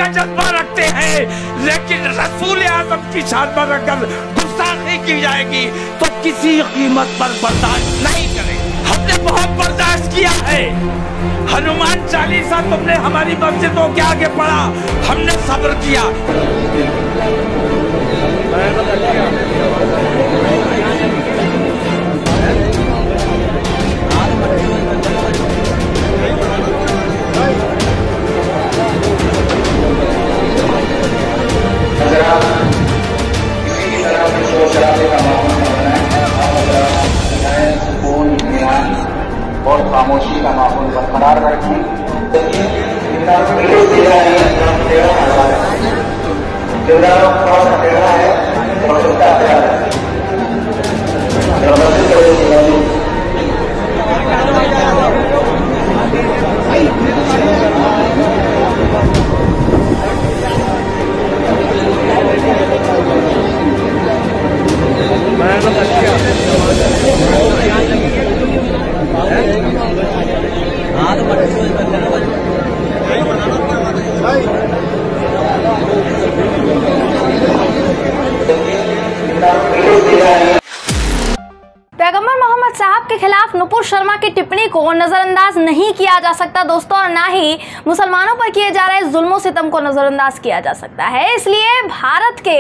का जज्बा रखते हैं, लेकिन रसूल आज़म की शान पर अगर गुस्ताखी की जाएगी तो किसी कीमत पर बर्दाश्त नहीं करेंगे। हमने बहुत बर्दाश्त किया है। हनुमान चालीसा तुमने हमारी मस्जिदों के आगे पढ़ा, हमने सब्र किया। और खामोशी का माहौल बरकरार रखें। किरदारों का टेढ़ा है और उसका टेढ़ा है। पैगंबर मोहम्मद साहब के खिलाफ नुपुर शर्मा की टिप्पणी को नजरअंदाज नहीं किया जा सकता दोस्तों, और ना ही मुसलमानों पर किए जा रहे जुल्मों सितम को नजरअंदाज किया जा सकता है। इसलिए भारत के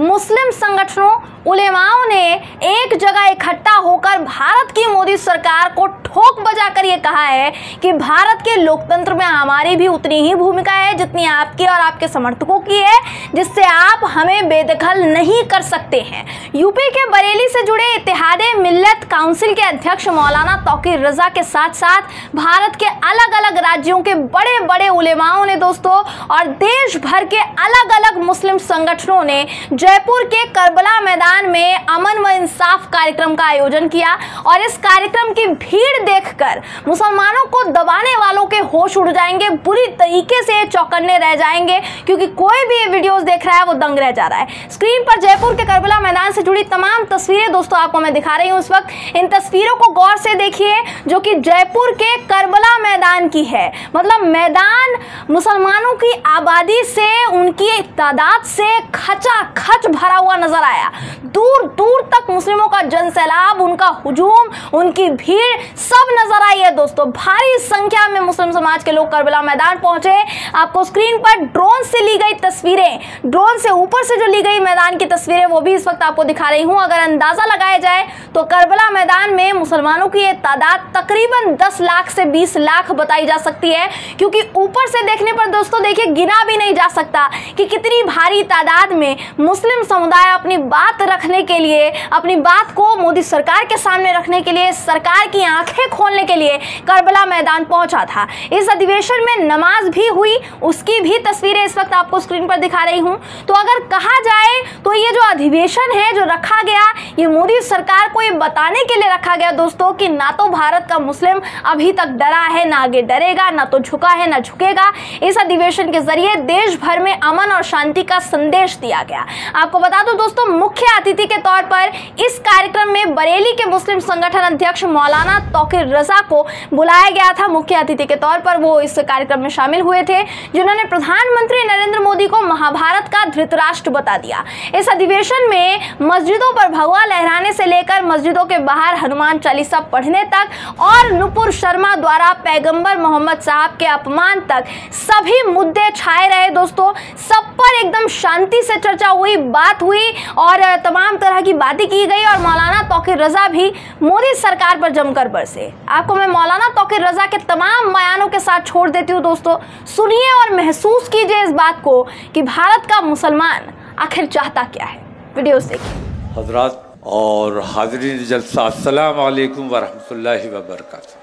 मुस्लिम संगठनों, उलेमाओं ने एक जगह इकट्ठा होकर भारत की मोदी सरकार को ठोक बजाकर ये कहा है कि भारत के लोकतंत्र में हमारी भी उतनी ही भूमिका है जितनी आपकी और आपके समर्थकों की है, जिससे आप हमें बेदखल नहीं कर सकते हैं। यूपी के बरेली से जुड़े इत्तेहादे मिल्लत काउंसिल के अध्यक्ष मौलाना तौकीर रजा के साथ साथ भारत के अलग अलग राज्यों के बड़े बड़े उलेमाओं ने दोस्तों और देश भर के अलग अलग मुस्लिम संगठनों ने जयपुर के करबला मैदान में अमन व इंसाफ कार्यक्रम का आयोजन किया। और इस कार्यक्रम की भीड़ देखकर मुसलमानों को दबाने वालों के होश उड़ जाएंगे, बुरी तरीके से चौकन्ने रह जाएंगे, क्योंकि कोई भी ये वीडियोस देख रहा है वो दंग रह जा रहा है। स्क्रीन पर जयपुर के करबला मैदान से जुड़ी तमाम तस्वीरें दोस्तों आपको मैं दिखा रही हूं इस वक्त। इन तस्वीरों को गौर से देखिए जो कि जयपुर के करबला मैदान की है। मतलब मैदान मुसलमानों की आबादी से, उनकी तादाद से खचाखच भरा हुआ नजर आया। दूर दूर तक मुस्लिमों का जनसैलाब, उनका हुजूम, उनकी भीड़ सब नजर आई है दोस्तों। भारी संख्या में मुस्लिम समाज के लोग करबला मैदान पहुंचे। आपको स्क्रीन पर ड्रोन से ली गई तस्वीरें, ड्रोन से ऊपर से जो ली गई मैदान की तस्वीरें वो भी इस वक्त आपको दिखा रही हूं। अगर अंदाजा लगाया जाए तो करबला मैदान में मुसलमानों की ये तादाद तकरीबन 10 लाख से 20 लाख बताई जा सकती है, क्योंकि ऊपर से देखने पर दोस्तों देखिए गिना भी नहीं जा सकता कि कितनी भारी तादाद में मुस्लिम समुदाय अपनी बात रखने के लिए, अपनी बात को मोदी सरकार के सामने रखने के लिए, सरकार की आंखें खोलने के लिए करबला मैदान पहुंचा था। इस अधिवेशन में नमाज भी हुई, उसकी भी तस्वीरें इस वक्त आपको स्क्रीन पर दिखा रही हूं। तो अगर कहा जाए तो ये जो अधिवेशन है जो रखा गया, ये मोदी सरकार को ये बताने के लिए रखा गया दोस्तों कि ना तो भारत का मुस्लिम अभी तक डरा है, ना आगे डरेगा, ना तो झुका है ना झुकेगा। इस अधिवेशन के जरिए देश भर में अमन और शांति का संदेश दिया गया। आपको बता दूं दोस्तों, मुख्य अतिथि के तौर पर इस कार्यक्रम में बरेली के मुस्लिम संगठन अध्यक्ष मौलाना तौकीर रजा को बुलाया गया था। मुख्य अतिथि के तौर पर वो इस कार्यक्रम में शामिल हुए थे, जिन्होंने प्रधानमंत्री नरेंद्र मोदी को महाभारत का धृतराष्ट्र बता दिया। इस अधिवेशन में मस्जिदों पर भगवा लहराने से लेकर मस्जिदों के बाहर हनुमान चालीसा पढ़ने तक और नुपुर शर्मा द्वारा पैगंबर मोहम्मद साहब के अपमान तक सभी मुद्दे छाए रहे दोस्तों। सब पर एकदम शांति से चर्चा हुई, बात हुई और तमाम तरह की बातें की गई। और मौलाना तौकीर रजा भी मोदी सरकार पर जमकर बरसे। आपको मैं मौलाना तौकीर रजा के तमाम बयानों के साथ छोड़ देती हूँ दोस्तों, सुनिए और महसूस कीजिए इस बात को कि भारत का मुसलमान आखिर चाहता क्या है। वीडियो देखिए। हजरात और हाज़रीन जलसा, अस्सलाम वालेकुम व रहमतुल्लाहि व बरकातहू।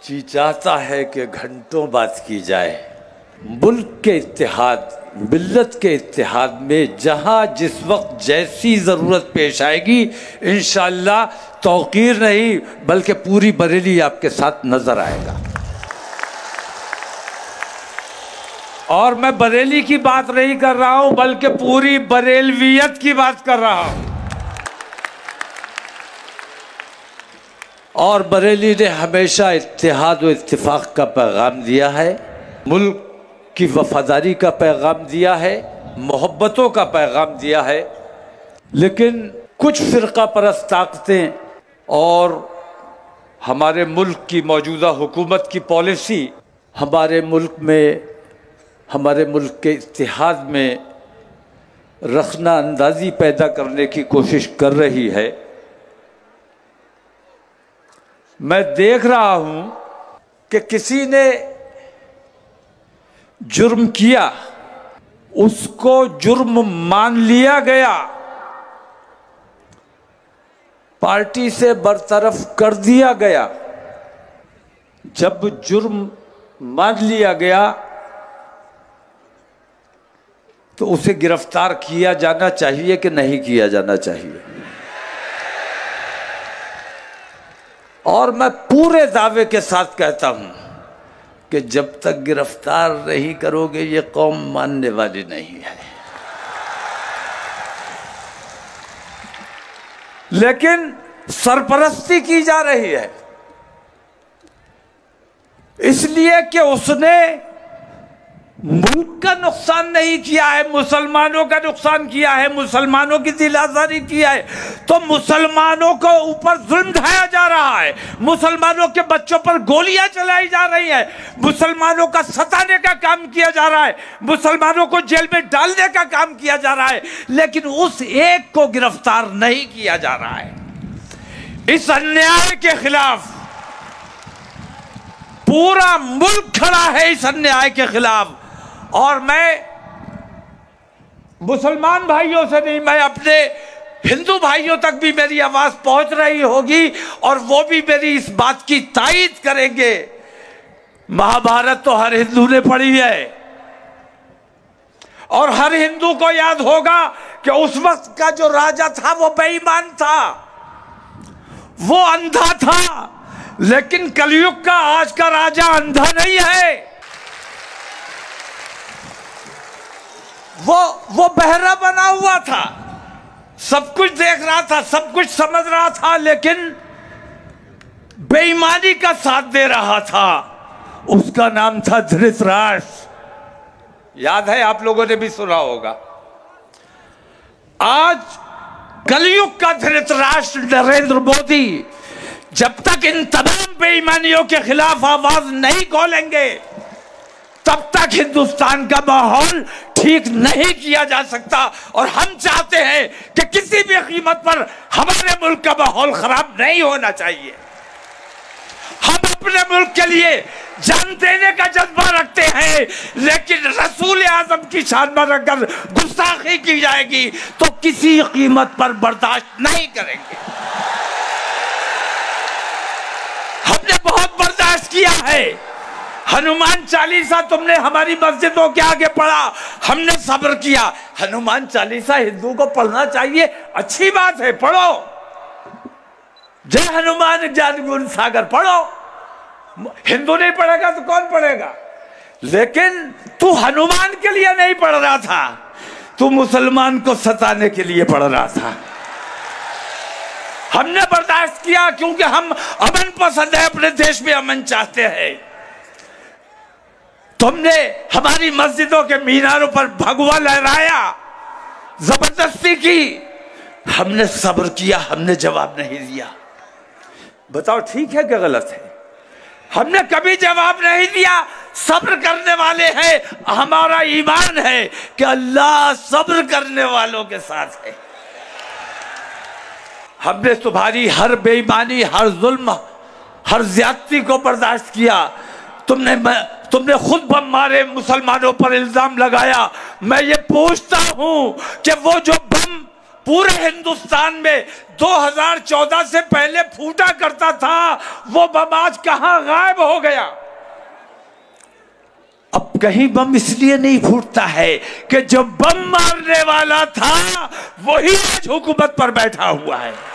जी चाहता है कि घंटों बात की जाए मुल्क के इत्तेहाद, मिल्लत के इत्तेहाद में, जहाँ जिस वक्त जैसी ज़रूरत पेश आएगी इंशाअल्लाह तौकीर नहीं बल्कि पूरी बरेली आपके साथ नज़र आएगा। और मैं बरेली की बात नहीं कर रहा हूँ बल्कि पूरी बरेलवियत की बात कर रहा हूँ। और बरेली ने हमेशा इत्तेहाद व इत्तिफाक का पैगाम दिया है। मुल्क की वफादारी का पैगाम दिया है, मोहब्बतों का पैगाम दिया है। लेकिन कुछ फ़िरका परस्त ताकतें और हमारे मुल्क की मौजूदा हुकूमत की पॉलिसी हमारे मुल्क के इत्तेहाद में रखना अंदाज़ी पैदा करने की कोशिश कर रही है। मैं देख रहा हूं कि किसी ने जुर्म किया, उसको जुर्म मान लिया गया, पार्टी से बरतरफ कर दिया गया। जब जुर्म मान लिया गया तो उसे गिरफ्तार किया जाना चाहिए कि नहीं किया जाना चाहिए? और मैं पूरे दावे के साथ कहता हूं कि जब तक गिरफ्तार नहीं करोगे ये कौम मानने वाली नहीं है। लेकिन सरपरस्ती की जा रही है इसलिए कि उसने मुल्क का नुकसान नहीं किया है, मुसलमानों का नुकसान किया है, मुसलमानों की दिल आज़ारी किया है। तो मुसलमानों को ऊपर जुल्म ढाया जा रहा है, मुसलमानों के बच्चों पर गोलियां चलाई जा रही है, मुसलमानों का सताने का काम किया जा रहा है, मुसलमानों को जेल में डालने का काम किया जा रहा है, लेकिन उस एक को गिरफ्तार नहीं किया जा रहा है। इस अन्याय के खिलाफ पूरा मुल्क खड़ा है, इस अन्याय के खिलाफ। और मैं मुसलमान भाइयों से नहीं, मैं अपने हिंदू भाइयों तक भी मेरी आवाज पहुंच रही होगी और वो भी मेरी इस बात की तायीद करेंगे। महाभारत तो हर हिंदू ने पढ़ी है और हर हिंदू को याद होगा कि उस वक्त का जो राजा था वो बेईमान था, वो अंधा था। लेकिन कलयुग का आज का राजा अंधा नहीं है, वो बहरा बना हुआ था, सब कुछ देख रहा था, सब कुछ समझ रहा था, लेकिन बेईमानी का साथ दे रहा था। उसका नाम था धृतराष्ट्र। याद है, आप लोगों ने भी सुना होगा। आज कलयुग का धृतराष्ट्र नरेंद्र मोदी जब तक इन तमाम बेईमानियों के खिलाफ आवाज नहीं खोलेंगे तब तक हिंदुस्तान का माहौल ठीक नहीं किया जा सकता। और हम चाहते हैं कि किसी भी कीमत पर हमारे मुल्क का माहौल खराब नहीं होना चाहिए। हम अपने मुल्क के लिए जान देने का जज्बा रखते हैं, लेकिन रसूल आजम की शान पर अगर गुस्ताखी की जाएगी तो किसी कीमत पर बर्दाश्त नहीं करेंगे। हमने बहुत बर्दाश्त किया है। हनुमान चालीसा तुमने हमारी मस्जिदों के आगे पढ़ा, हमने सब्र किया। हनुमान चालीसा हिंदू को पढ़ना चाहिए, अच्छी बात है, पढ़ो। जय हनुमान ज्ञान गुण सागर पढ़ो। हिंदू नहीं पढ़ेगा तो कौन पढ़ेगा? लेकिन तू हनुमान के लिए नहीं पढ़ रहा था, तू मुसलमान को सताने के लिए पढ़ रहा था। हमने बर्दाश्त किया क्योंकि हम अमन पसंद है, अपने देश में अमन चाहते हैं। तुमने हमारी मस्जिदों के मीनारों पर भगवा लहराया, जबरदस्ती की, हमने सब्र किया, हमने जवाब नहीं दिया। बताओ ठीक है क्या गलत है? हमने कभी जवाब नहीं दिया। सब्र करने वाले हैं, हमारा ईमान है कि अल्लाह सब्र करने वालों के साथ है। हमने तुम्हारी हर बेईमानी, हर जुल्म, हर ज्यादती को बर्दाश्त किया। तुमने खुद बम मारे, मुसलमानों पर इल्जाम लगाया। मैं ये पूछता हूं कि वो जो बम पूरे हिंदुस्तान में 2014 से पहले फूटा करता था, वो बम आज कहां गायब हो गया? अब कहीं बम इसलिए नहीं फूटता है कि जो बम मारने वाला था वही आज हुकूमत पर बैठा हुआ है।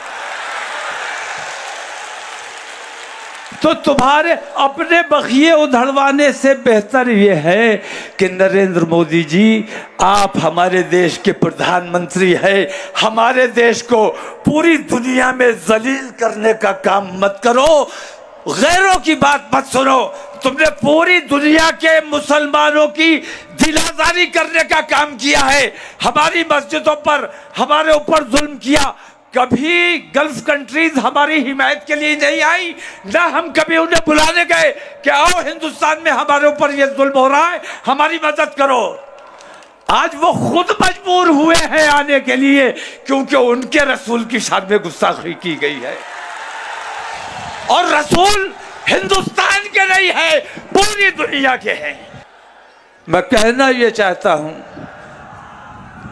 तो तुम्हारे अपने बखिए उधड़वाने से बेहतर ये है कि नरेंद्र मोदी जी, आप हमारे देश के प्रधानमंत्री हैं। हमारे देश को पूरी दुनिया में जलील करने का काम मत करो। गैरों की बात मत सुनो। तुमने पूरी दुनिया के मुसलमानों की दिलाजारी करने का काम किया है, हमारी मस्जिदों पर हमारे ऊपर जुल्म किया। कभी गल्फ कंट्रीज हमारी हिमायत के लिए नहीं आई, ना हम कभी उन्हें बुलाने गए कि आओ हिंदुस्तान में हमारे ऊपर ये जुल्म हो रहा है, हमारी मदद करो। आज वो खुद मजबूर हुए हैं आने के लिए, क्योंकि उनके रसूल की शान में गुस्ताखी की गई है। और रसूल हिंदुस्तान के नहीं है, पूरी दुनिया के हैं। मैं कहना यह चाहता हूं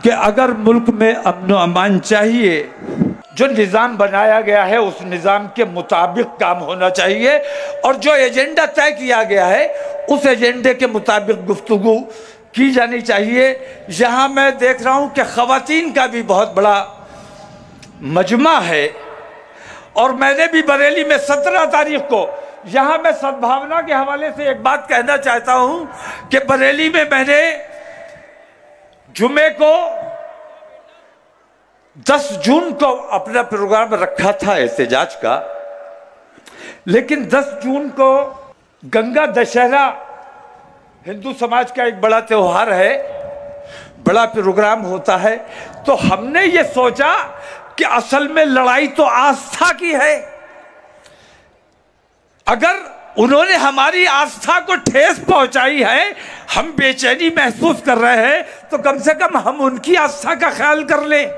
कि अगर मुल्क में अमन अमान चाहिए, जो निज़ाम बनाया गया है उस निज़ाम के मुताबिक काम होना चाहिए, और जो एजेंडा तय किया गया है उस एजेंडे के मुताबिक गुफ्तगू की जानी चाहिए। यहाँ मैं देख रहा हूँ कि ख़वातीन का भी बहुत बड़ा मजमा है, और मैंने भी बरेली में 17 तारीख को, यहाँ मैं सद्भावना के हवाले से एक बात कहना चाहता हूँ कि बरेली में मैंने जुमे को 10 जून को अपना प्रोग्राम रखा था एहतजाज का, लेकिन 10 जून को गंगा दशहरा हिंदू समाज का एक बड़ा त्योहार है, बड़ा प्रोग्राम होता है, तो हमने ये सोचा कि असल में लड़ाई तो आस्था की है। अगर उन्होंने हमारी आस्था को ठेस पहुंचाई है, हम बेचैनी महसूस कर रहे हैं, तो कम से कम हम उनकी आस्था का ख्याल कर लें।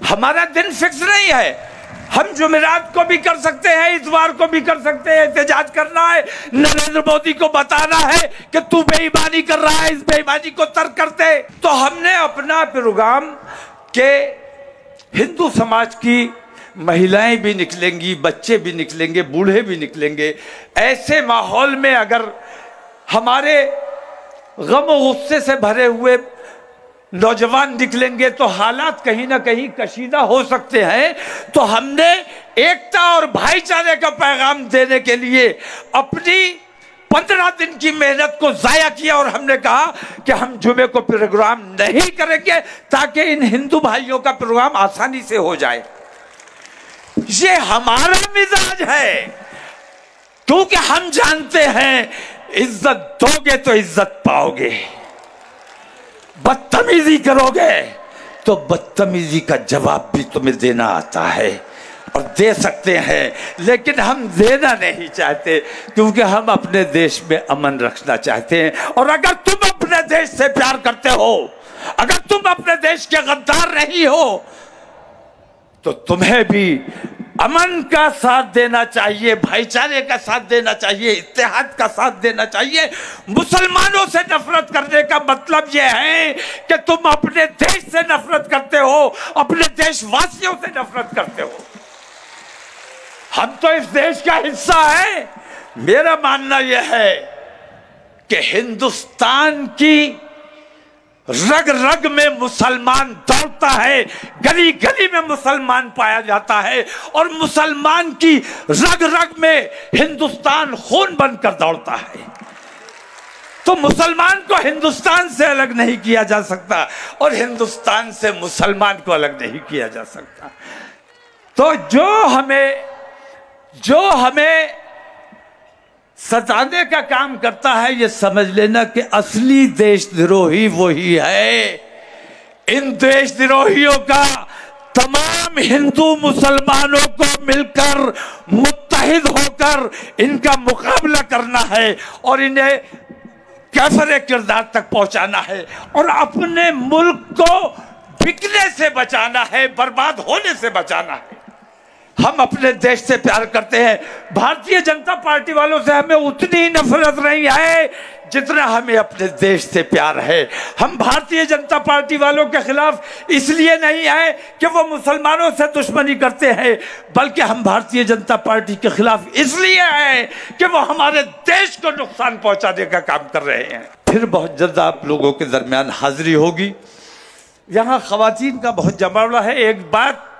हमारा दिन फिक्स नहीं है, हम जुमेरात को भी कर सकते हैं, इतवार को भी कर सकते हैं। एहतजाज करना है, नरेंद्र मोदी को बताना है कि तू बेईमानी कर रहा है, इस बेईमानी को तर्क करते। तो हमने अपना प्रोग्राम के हिंदू समाज की महिलाएं भी निकलेंगी, बच्चे भी निकलेंगे, बूढ़े भी निकलेंगे। ऐसे माहौल में अगर हमारे गम और गुस्से से भरे हुए नौजवान निकलेंगे तो हालात कहीं ना कहीं कशीदा हो सकते हैं। तो हमने एकता और भाईचारे का पैगाम देने के लिए अपनी 15 दिन की मेहनत को जाया किया, और हमने कहा कि हम जुमे को प्रोग्राम नहीं करेंगे ताकि इन हिंदू भाइयों का प्रोग्राम आसानी से हो जाए। ये हमारा मिजाज है, क्योंकि हम जानते हैं इज्जत दोगे तो इज्जत पाओगे, बदतमीजी करोगे तो बदतमीजी का जवाब भी तुम्हें देना आता है, और दे सकते हैं, लेकिन हम देना नहीं चाहते, क्योंकि हम अपने देश में अमन रखना चाहते हैं। और अगर तुम अपने देश से प्यार करते हो, अगर तुम अपने देश के गद्दार नहीं हो, तो तुम्हें भी अमन का साथ देना चाहिए, भाईचारे का साथ देना चाहिए, इत्तेहाद का साथ देना चाहिए। मुसलमानों से नफरत करने का मतलब यह है कि तुम अपने देश से नफरत करते हो, अपने देशवासियों से नफरत करते हो। हम तो इस देश का हिस्सा है। मेरा मानना यह है कि हिंदुस्तान की रग रग में मुसलमान दौड़ता है, गली गली में मुसलमान पाया जाता है, और मुसलमान की रग रग में हिंदुस्तान खून बनकर दौड़ता है। तो मुसलमान को हिंदुस्तान से अलग नहीं किया जा सकता, और हिंदुस्तान से मुसलमान को अलग नहीं किया जा सकता। तो जो हमें सताने का काम करता है, ये समझ लेना कि असली देशद्रोही वही है। इन देशद्रोहियों का तमाम हिंदू मुसलमानों को मिलकर मुत्तहिद होकर इनका मुकाबला करना है, और इन्हें कैफरे किरदार तक पहुंचाना है, और अपने मुल्क को बिकने से बचाना है, बर्बाद होने से बचाना है। हम अपने देश से प्यार करते हैं। भारतीय जनता पार्टी वालों से हमें उतनी नफरत नहीं है जितना हमें अपने देश से प्यार है। हम भारतीय जनता पार्टी वालों के खिलाफ इसलिए नहीं है कि वो मुसलमानों से दुश्मनी करते हैं, बल्कि हम भारतीय जनता पार्टी के खिलाफ इसलिए हैं कि वो हमारे देश को नुकसान पहुंचाने का काम कर रहे हैं। फिर बहुत जल्द आप लोगों के दरमियान हाजिरी होगी। यहाँ खवातीन का बहुत जमावड़ा है। एक बात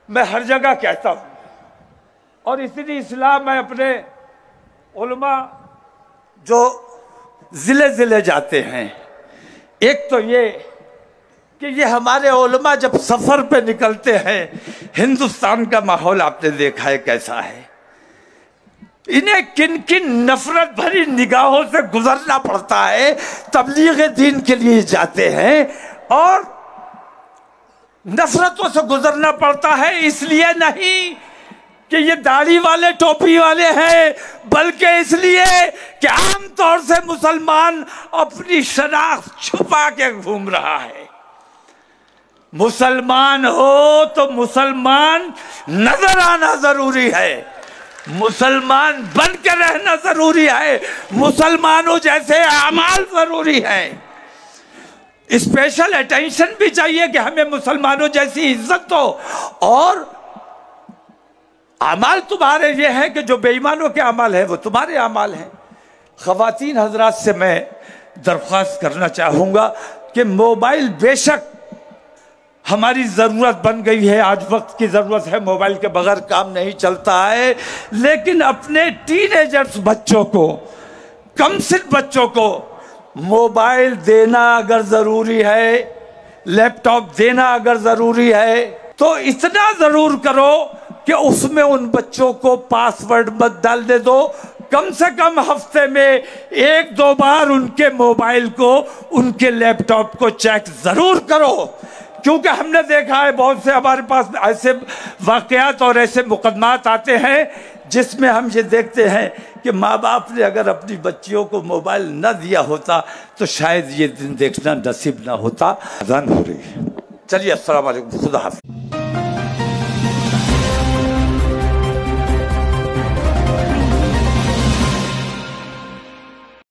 मैं हर जगह कहता हूँ, और इतनी इस्लाह मैं अपने उलमा जो ज़िले ज़िले जाते हैं, एक तो ये कि ये हमारे उलमा जब सफ़र पे निकलते हैं, हिंदुस्तान का माहौल आपने देखा है कैसा है। इन्हें किन किन नफरत भरी निगाहों से गुजरना पड़ता है। तबलीग दीन के लिए जाते हैं और नफरतों से गुजरना पड़ता है, इसलिए नहीं कि ये दाढ़ी वाले टोपी वाले हैं, बल्कि इसलिए कि आमतौर से मुसलमान अपनी शनाख्त छुपा के घूम रहा है। मुसलमान हो तो मुसलमान नजर आना जरूरी है, मुसलमान बन के रहना जरूरी है, मुसलमानों जैसे अमाल जरूरी है। स्पेशल अटेंशन भी चाहिए कि हमें मुसलमानों जैसी इज्जत हो। और अमाल तुम्हारे ये है कि जो बेईमानों के अमाल है वो तुम्हारे अमाल हैं। ख़वातीन हजरात से मैं दरख्वास्त करना चाहूँगा कि मोबाइल बेशक हमारी ज़रूरत बन गई है, आज वक्त की ज़रूरत है, मोबाइल के बगैर काम नहीं चलता है, लेकिन अपने टीनेजर्स बच्चों को, कमसिन बच्चों को मोबाइल देना अगर ज़रूरी है, लैपटॉप देना अगर ज़रूरी है, तो इतना ज़रूर करो कि उसमें उन बच्चों को पासवर्ड मत डालने दो। कम से कम हफ्ते में 1-2 बार उनके मोबाइल को, उनके लैपटॉप को चेक ज़रूर करो, क्योंकि हमने देखा है बहुत से हमारे पास ऐसे वाक़यात और ऐसे मुकदमात आते हैं जिसमें हम ये देखते हैं कि माँ बाप ने अगर अपनी बच्चियों को मोबाइल न दिया होता तो शायद ये दिन देखना नसीब ना होता। अज़ान हो रही है, चलिए अस्सलाम वालेकुम, खुदा हाफ़िज़।